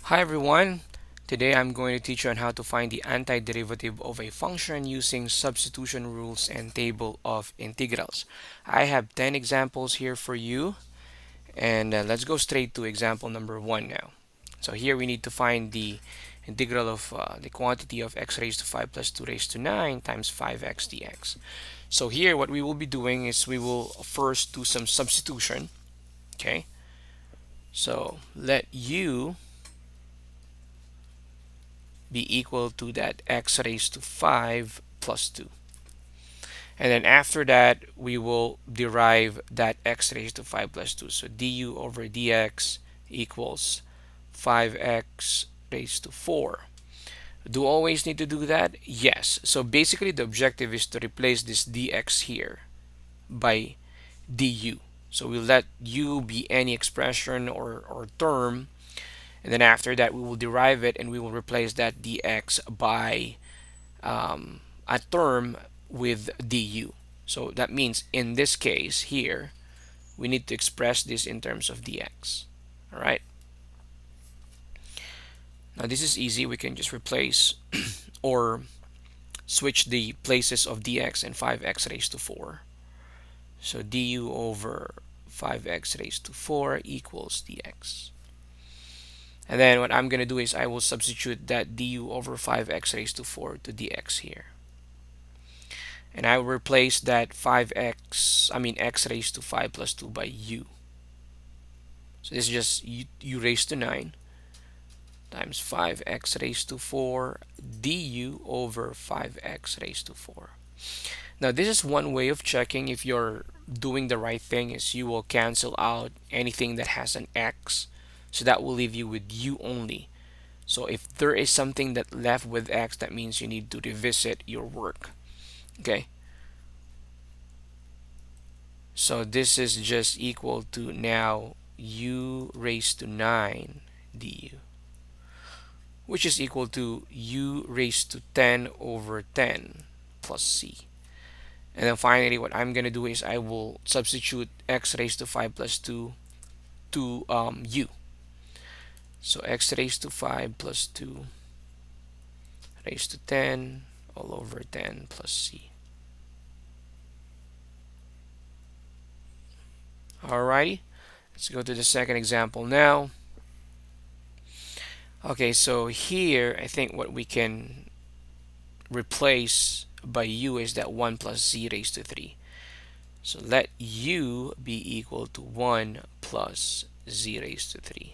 Hi everyone. Today I'm going to teach you on how to find the antiderivative of a function using substitution rules and table of integrals. I have 10 examples here for you, and let's go straight to example number 1 now. So here we need to find the integral of the quantity of x raised to 5 plus 2 raised to 9 times 5x dx. So here what we will be doing is we will first do some substitution. Okay, so let u be equal to that x raised to 5 plus 2. And then after that, we will derive that x raised to 5 plus 2. So du over dx equals 5x raised to 4. Do always need to do that? Yes. So basically, the objective is to replace this dx here by du. So we'll let u be any expression or term, and then after that we will derive it and we will replace that dx by a term with du. So that means in this case here we need to express this in terms of dx. All right, now this is easy. We can just replace or switch the places of dx and 5x raised to 4. So du over 5x raised to 4 equals dx. And then what I'm going to do is I will substitute that du over 5x raised to 4 to dx here. And I will replace that x raised to 5 plus 2 by u. So this is just u raised to 9 times 5x raised to 4 du over 5x raised to 4. Now this is one way of checking if you're doing the right thing, is you will cancel out anything that has an x. So that will leave you with u only. So if there is something that left with x, that means you need to revisit your work. Okay. So this is just equal to now u raised to 9 du, which is equal to u raised to 10 over 10 plus c. And then finally, what I'm going to do is I will substitute x raised to 5 plus 2 to u. So x raised to 5 plus 2 raised to 10 all over 10 plus c. Alrighty, let's go to the second example now. Okay, so here I think what we can replace by u is that 1 plus z raised to 3. So let u be equal to 1 plus z raised to 3.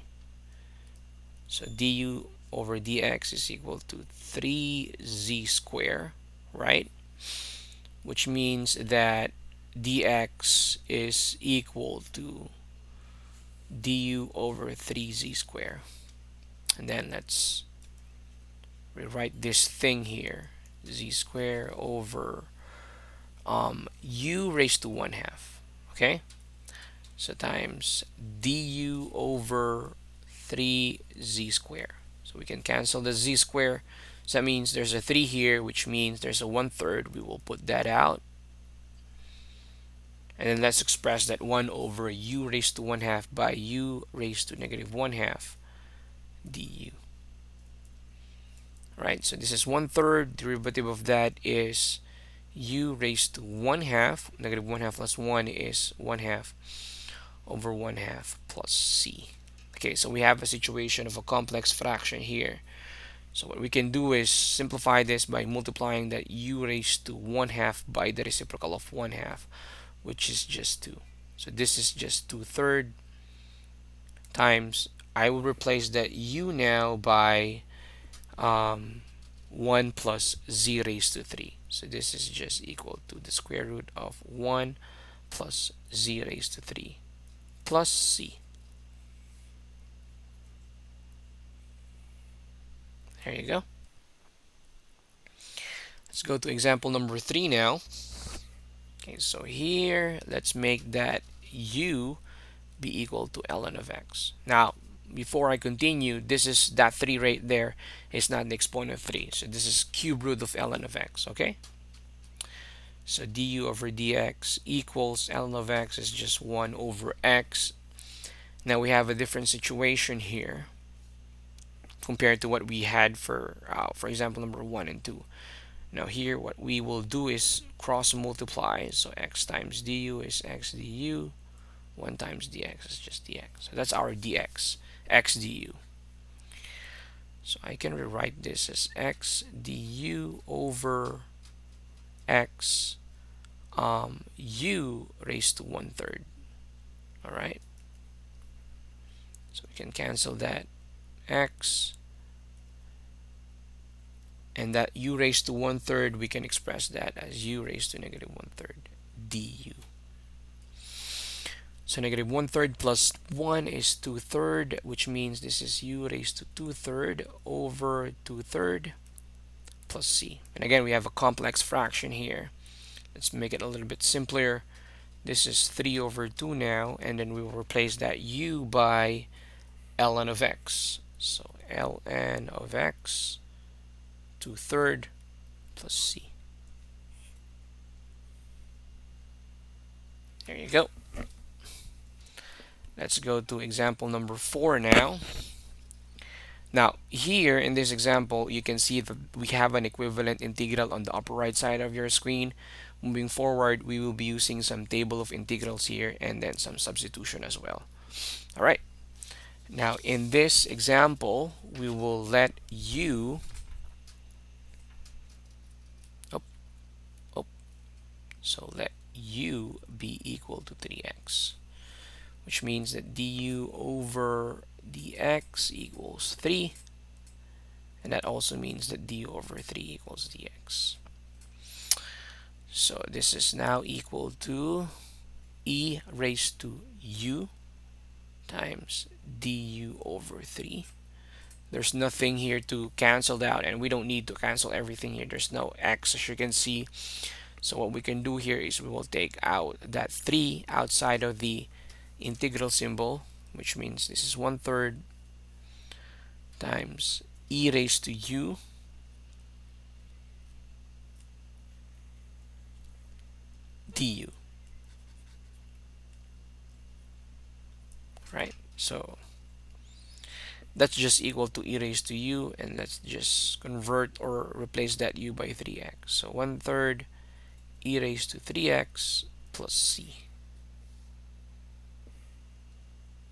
So du over dx is equal to 3z squared, right? Which means that dx is equal to du over 3z squared. And then let's rewrite this thing here, z squared over u raised to 1 half. Okay, so times du over 3z squared. So we can cancel the z squared. So that means there's a 3 here, which means there's a 1/3. We will put that out. And then let's express that 1 over u raised to 1 half by u raised to negative 1 half du. Right, so this is 1/3. Derivative of that is u raised to 1 half. Negative 1 half plus 1 is 1 half over 1 half plus c. Okay, so we have a situation of a complex fraction here. So what we can do is simplify this by multiplying that u raised to 1 half by the reciprocal of 1 half, which is just 2. So this is just 2/3 times, I will replace that u now by 1 plus z raised to 3. So this is just equal to the square root of 1 plus z raised to 3 plus c. There you go. Let's go to example number 3 now. Okay, so here let's make that u be equal to ln of x. Now, before I continue, this is that 3 right there is not the exponent of 3. So this is cube root of ln of x, okay? So du over dx equals ln of x is just 1 over x. Now we have a different situation here. compared to what we had for example, number 1 and 2. Now here, what we will do is cross multiply. So x times du is x du. 1 times dx is just dx. So that's our dx, x du. So I can rewrite this as x du over x u raised to 1/3. All right. So we can cancel that x, and that u raised to 1/3, we can express that as u raised to negative 1/3 du. So negative 1/3 plus 1 is 2/3, which means this is u raised to 2/3 over 2/3 plus c. And again, we have a complex fraction here. Let's make it a little bit simpler. This is 3 over 2 now, and then we will replace that u by ln of x. So ln of x 2/3 plus c. There you go. Let's go to example number 4 now. Now, here in this example, you can see that we have an equivalent integral on the upper right side of your screen. Moving forward, we will be using some table of integrals here and then some substitution as well. All right. Now, in this example, we will let u, so let u be equal to 3x, which means that du over dx equals 3, and that also means that du over 3 equals dx. So this is now equal to e raised to u times du over 3. There's nothing here to cancel out, and we don't need to cancel everything here. There's no x, as you can see. So what we can do here is we will take out that 3 outside of the integral symbol, which means this is 1/3 times e raised to u du. Right? So that's just equal to e raised to u, and let's just convert or replace that u by 3x. So 1/3 e raised to 3x plus c.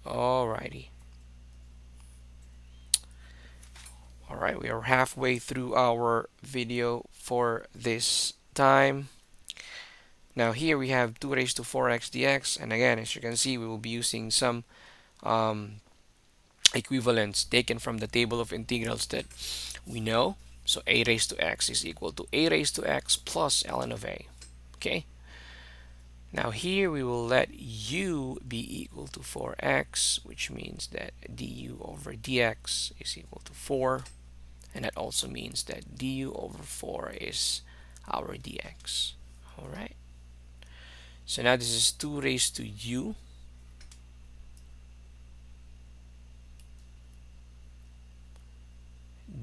Alrighty. Alright, we are halfway through our video for this time. Now here we have 2 raised to 4x dx, and again, as you can see, we will be using some equivalents taken from the table of integrals that we know. So a raised to x is equal to a raised to x plus ln of a. Okay. Now here we will let u be equal to 4x, which means that du over dx is equal to 4. And that also means that du over 4 is our dx. All right. So now this is 2 raised to u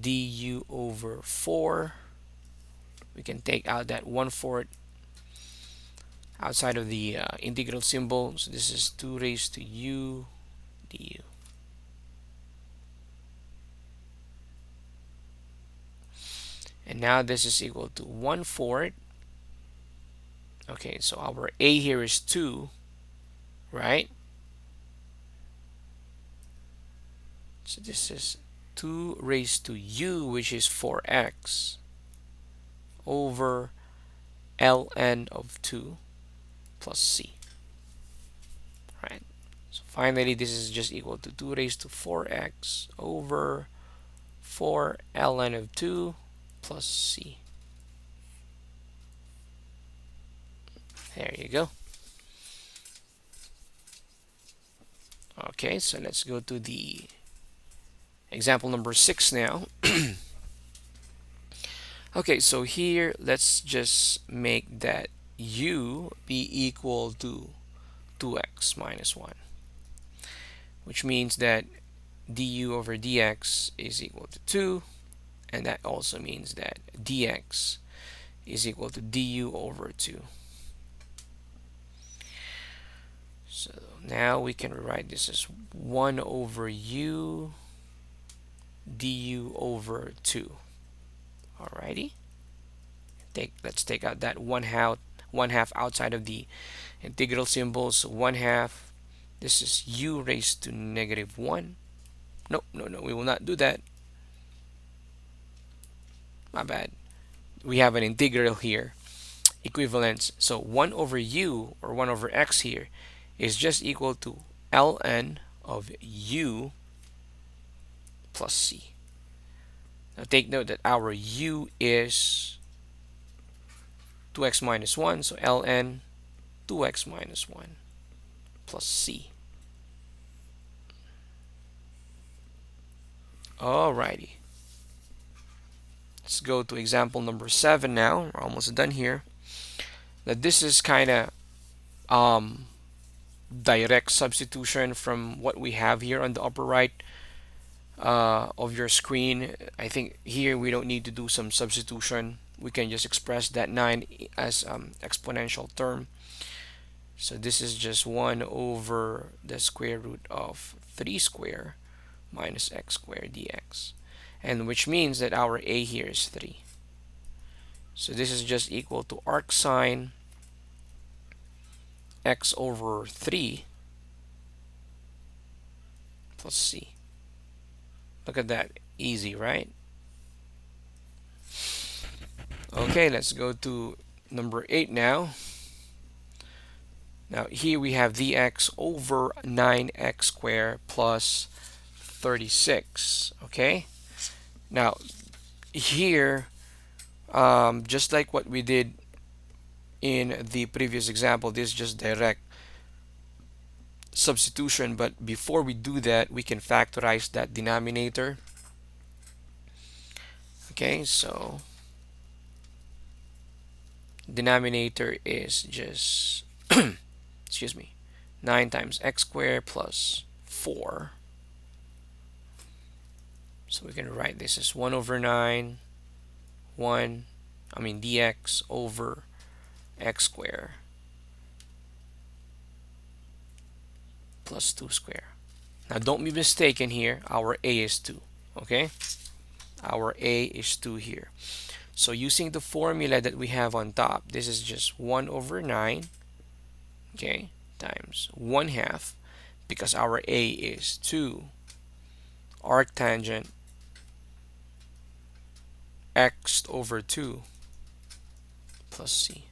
du over 4. We can take out that 1/4 outside of the integral symbol. So this is 2 raised to u du. And now this is equal to 1/4. Okay, so our a here is 2, right? So this is 2 raised to u, which is 4x, over ln of 2 plus c. Right? So finally, this is just equal to 2 raised to 4x over 4 ln of 2 plus c. There you go. Okay, so let's go to the example number 6 now. Okay, so here let's just make that u be equal to 2x minus 1, which means that du over dx is equal to 2, and that also means that dx is equal to du over 2. So now we can rewrite this as 1 over u du over 2. Alrighty. Let's take out that one half outside of the integral symbols. 1/2. This is u raised to negative 1. No, no, no, we will not do that. My bad. We have an integral here. Equivalence. So 1 over u, or 1 over x here, is just equal to ln of u plus c. Now take note that our u is 2x minus 1, so ln 2x minus 1 plus c. Alrighty. Let's go to example number 7 now. We're almost done here. Now this is kind of direct substitution from what we have here on the upper right of your screen. I think here we don't need to do some substitution. We can just express that 9 as exponential term. So this is just 1 over the square root of 3 square minus x squared dx, and which means that our a here is 3. So this is just equal to arc sine x over 3 plus c. Look at that. Easy, right? Okay, let's go to number 8 now. Now here we have dx over 9x squared plus 36. Okay, now here just like what we did in the previous example, this is just direct substitution, but before we do that, we can factorize that denominator. Okay, so denominator is just excuse me, 9 times x squared plus 4. So we can write this as 1 over 9 dx over x squared plus 2 squared. Now don't be mistaken here, our a is 2. Okay, our a is 2 here. So using the formula that we have on top, this is just 1 over 9, okay, times 1/2, because our a is 2, arctangent x over 2 plus c.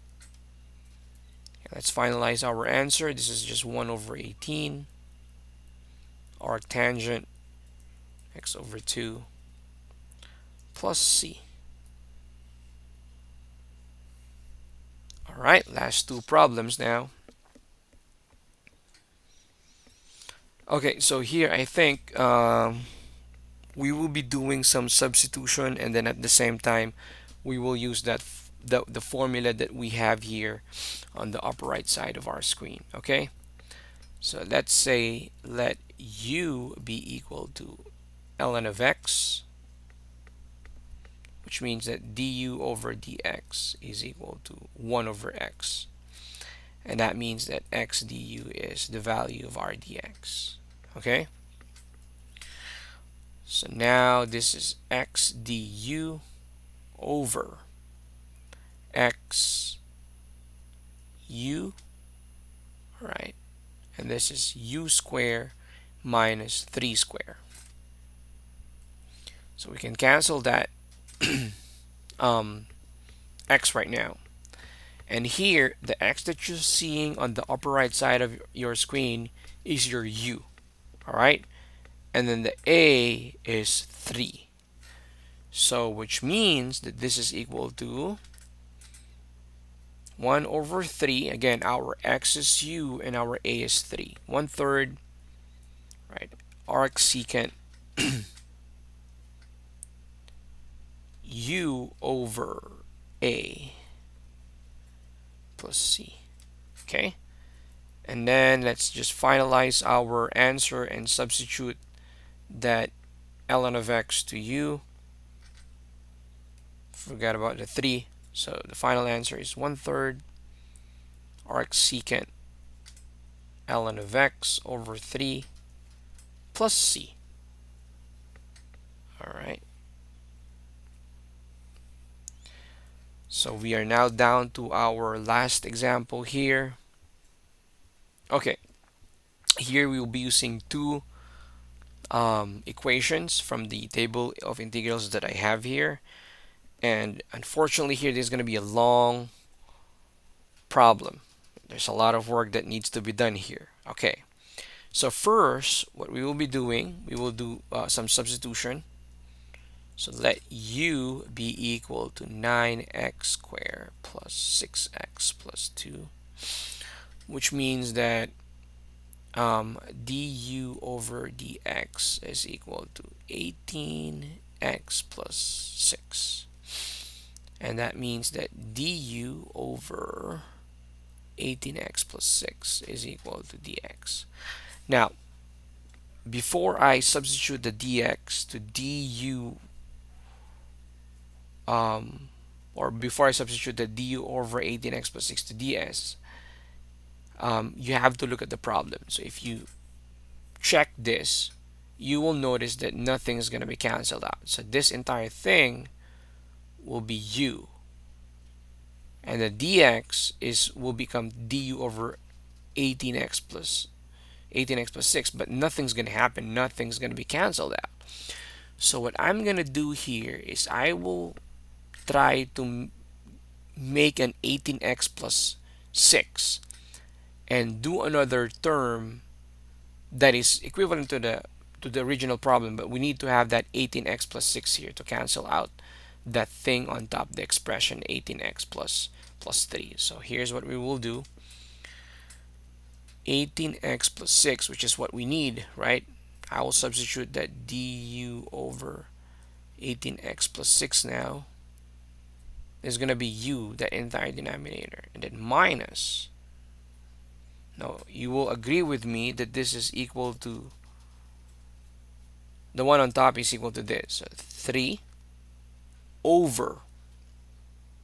Okay, let's finalize our answer. This is just 1 over 18, arctangent x over 2 plus c. All right, last two problems now. Okay, so here I think we will be doing some substitution, and then at the same time we will use the formula that we have here on the upper right side of our screen. Okay, so let's say let u be equal to ln of x, which means that du over dx is equal to 1 over x. And that means that x du is the value of our dx. Okay? So now this is x du over x u, right? And this is u squared minus 3 squared. So we can cancel that x right now. And here, the x that you're seeing on the upper right side of your screen is your u. Alright? And then the a is 3. So, which means that this is equal to 1 over 3. Again, our x is u and our a is 3. 1/3, right? Arc secant u over a plus c. Okay, and then let's just finalize our answer and substitute that ln of x to u. Forgot about the 3, so the final answer is 1/3 arc secant ln of x over 3 plus c. All right. So we are now down to our last example here. Okay, here we will be using two equations from the table of integrals that I have here. And unfortunately here there's going to be a long problem. There's a lot of work that needs to be done here. Okay, so first what we will be doing, we will do some substitution. So let u be equal to 9x squared plus 6x plus 2, which means that du over dx is equal to 18x plus 6. And that means that du over 18x plus 6 is equal to dx. Now, before I substitute the dx to du, or before I substitute the du over 18x plus 6 to ds, you have to look at the problem. So if you check this, you will notice that nothing is going to be canceled out. So this entire thing will be u, and the dx will become du over 18x plus 6, but nothing's going to happen. Nothing's going to be canceled out. So what I'm going to do here is I will try to make an 18x plus 6 and do another term that is equivalent to the original problem, but we need to have that 18x plus 6 here to cancel out that thing on top, the expression 18x plus 3. So here's what we will do. 18x plus 6, which is what we need, right? I will substitute that du over 18x plus 6 now is going to be u, the entire denominator, and then minus. Now, you will agree with me that this is equal to, the one on top is equal to this. So 3 over,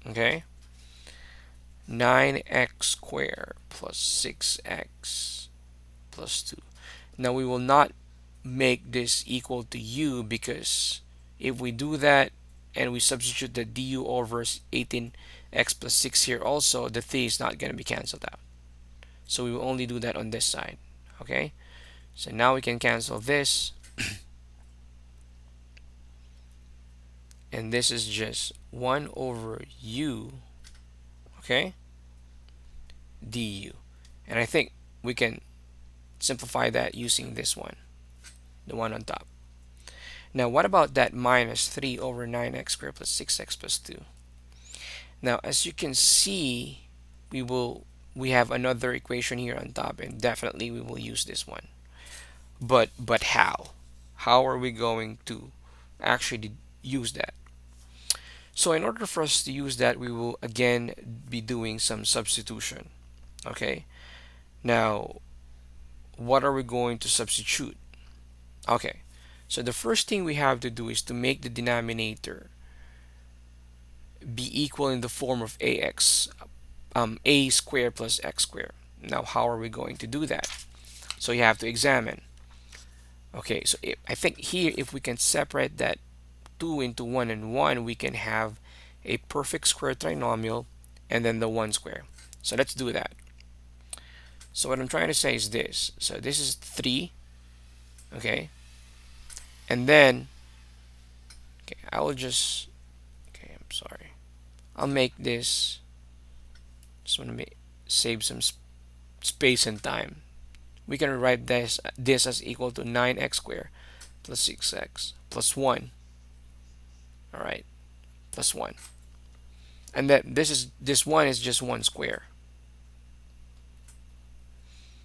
okay, 9x squared plus 6x plus 2. Now, we will not make this equal to u, because if we do that and we substitute the du over 18x plus 6 here also, the 3 is not going to be canceled out. So we will only do that on this side. Okay, so now we can cancel this. And this is just 1 over u, okay, du. And I think we can simplify that using this one, the one on top. Now, what about that minus 3 over 9x squared plus 6x plus 2? Now, as you can see, we have another equation here on top, and definitely we will use this one. But how? How are we going to actually use that? So in order for us to use that, we will again be doing some substitution. Okay. Now, what are we going to substitute? Okay. So the first thing we have to do is to make the denominator be equal in the form of a squared plus x squared. Now, how are we going to do that? So you have to examine. Okay, so I think here if we can separate that 2 into 1 and 1, we can have a perfect square trinomial and then the 1 square. So let's do that. So what I'm trying to say is this. So this is 3, okay? And then, okay, I will just, okay, I'm sorry. I'll make this, just want to save some space and time. We can write this as equal to 9x squared plus 6x plus 1. All right, plus 1. And then this one is just 1 square.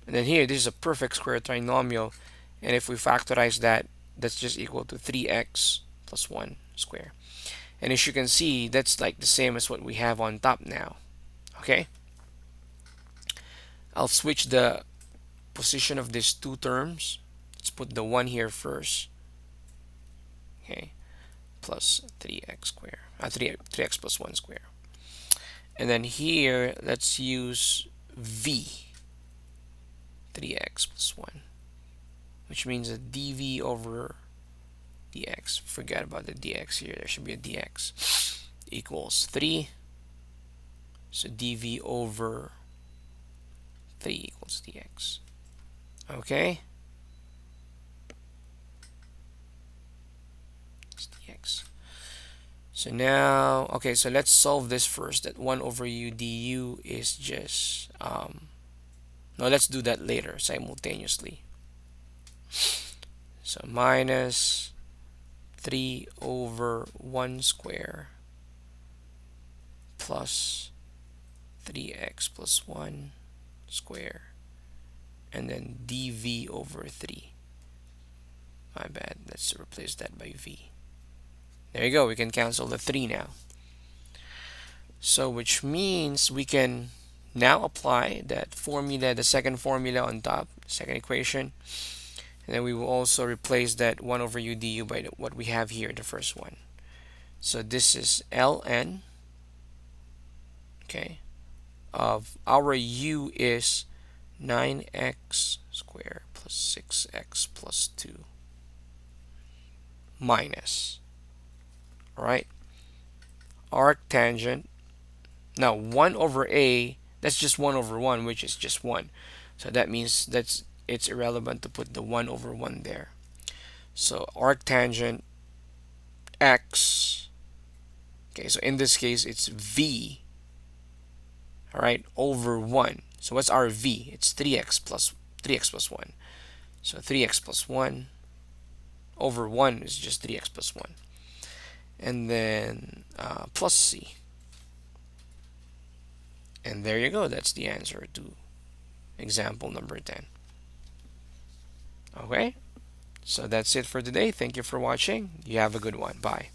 And then here, this is a perfect square trinomial. And if we factorize that, that's just equal to 3x plus 1 square. And as you can see, that's like the same as what we have on top now. Okay? I'll switch the position of these two terms. Let's put the 1 here first. Okay? Plus 3x squared. 3x plus 1 square. And then here, let's use v. 3x plus 1. Which means that dv over dx. Forget about the dx here. There should be a dx. Equals 3 So dv over 3 equals dx. Okay, it's dx. So now, okay, so let's solve this first. That 1 over u du is just, no, let's do that later simultaneously. So minus 3 over 1 square plus 3x plus 1 square, and then dv over 3. My bad, let's replace that by v. There you go, we can cancel the 3 now. So which means we can now apply that formula, the second formula on top, second equation, and then we will also replace that 1 over u du by what we have here, the first one. So this is ln, okay, of our u is 9x squared plus 6x plus 2 minus, all right, arctangent. Now 1 over a, that's just 1 over 1, which is just 1. So that means that's it's irrelevant to put the 1 over 1 there. So arctangent x, okay, so in this case it's v, all right, over 1. So what's our v? It's 3x plus 1. So 3x plus 1 over 1 is just 3x plus 1. And then plus c. And there you go. That's the answer to example number 10. Okay, so that's it for today. Thank you for watching. You have a good one. Bye.